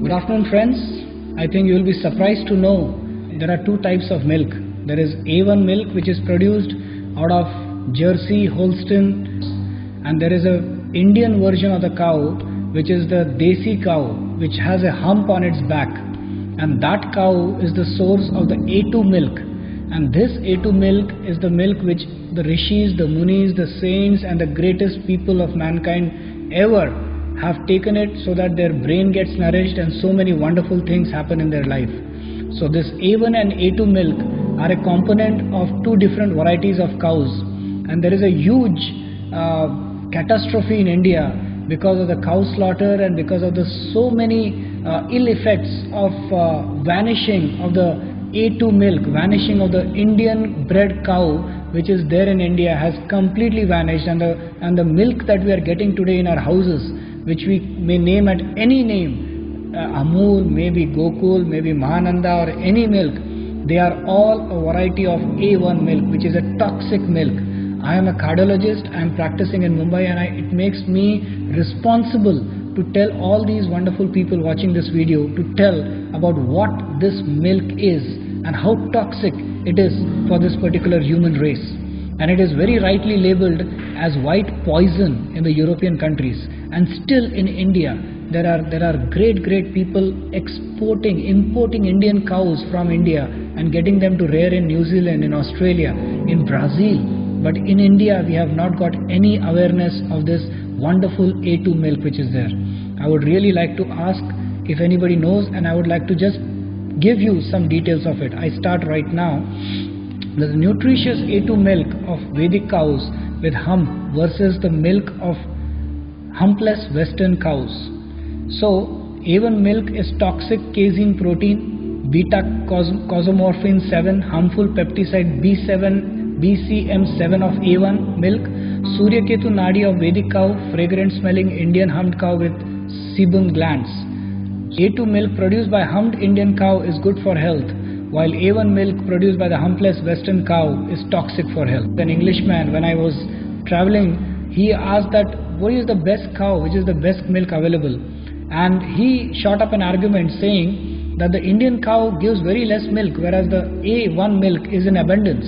Good afternoon, friends. I think you will be surprised to know there are two types of milk. There is A1 milk, which is produced out of Jersey, Holstein, and there is a Indian version of the cow, which is the Desi cow, which has a hump on its back, and that cow is the source of the A2 milk. And this A2 milk is the milk which the rishis, the munis, the saints, and the greatest people of mankind ever have taken it, so that their brain gets nourished and so many wonderful things happen in their life. So this A1 and A2 milk are a component of two different varieties of cows, and there is a huge catastrophe in India because of the cow slaughter and because of the so many ill effects of vanishing of the A2 milk, vanishing of the Indian bred cow which is there in India has completely vanished, and the milk that we are getting today in our houses, which we may name at any name, Amul, maybe Gokul, maybe Mahananda, or any milk, they are all a variety of A1 milk, which is a toxic milk. I am a cardiologist, I am practicing in Mumbai, and it makes me responsible to tell all these wonderful people watching this video, to tell about what this milk is and how toxic it is for this particular human race. And it is very rightly labeled as white poison in the European countries, and still in India there are great people importing Indian cows from India and getting them to rear in New Zealand, in Australia, in Brazil. But in India we have not got any awareness of this wonderful A2 milk which is there. I would really like to ask if anybody knows, and I would like to just give you some details of it. I start right now. The nutritious A2 milk of Vedic cows with hump versus the milk of humpless Western cows. So A1 milk is toxic casein protein, beta cosmorphin 7, harmful peptide B7, BCM7 of A1 milk, Suryaketu nadi of Vedic cow, fragrant smelling Indian humped cow with sebum glands. A2 milk produced by humped Indian cow is good for health, while A1 milk produced by the humpless Western cow is toxic for health. An Englishman, when I was traveling, he asked that what is the best cow, which is the best milk available, and he shot up an argument saying that the Indian cow gives very less milk, whereas the A1 milk is in abundance.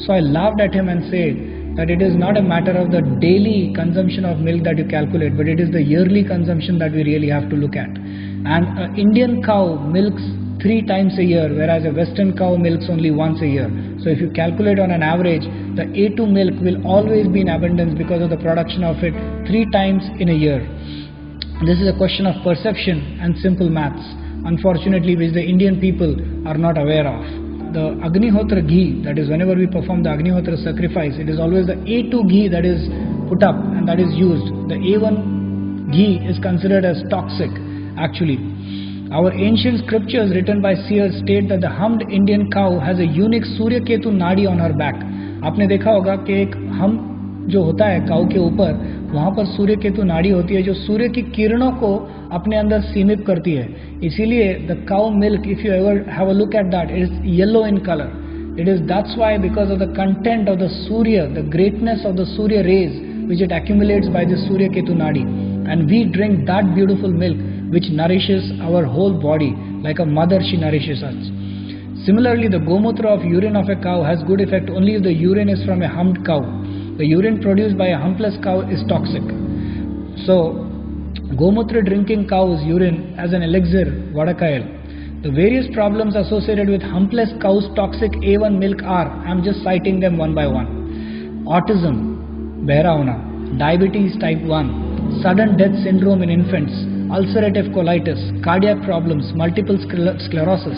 So I laughed at him and said that it is not a matter of the daily consumption of milk that you calculate, but it is the yearly consumption that we really have to look at. And an Indian cow milks 3 times a year, whereas a Western cow milks only once a year. So if you calculate on an average, the A2 milk will always be in abundance because of the production of it 3 times in a year. This is a question of perception and simple maths, unfortunately, which the Indian people are not aware of. The Agnihotra ghee, that is whenever we perform the Agnihotra sacrifice, it is always the A2 ghee that is put up and that is used. The A1 ghee is considered as toxic actually. Our ancient scriptures written by seers state that the humped Indian cow has a unique Suryaketu nadi on her back. आपने देखा होगा कि एक hump जो होता है काऊ के ऊपर, वहाँ पर सूर्यकेतु नाड़ी होती है जो सूर्य की किरणों को अपने अंदर सीमित करती है. इसीलिए the cow milk, if you ever have a look at that, it is yellow in color. That's why, because of the content of the Surya, the greatness of the Surya rays which it accumulates by the Suryaketu nadi, and we drink that beautiful milk which nourishes our whole body like a mother. She nourishes us. Similarly, the gomutra of urine of a cow has good effect only if the urine is from a humped cow. The urine produced by a humpless cow is toxic. So gomutra drinking cow's urine as an elixir, vadakayal. The various problems associated with humpless cow's toxic A1 milk are, I am just citing them one by one: autism, behra hona, diabetes type 1, sudden death syndrome in infants, ulcerative colitis, cardiac problems, multiple sclerosis,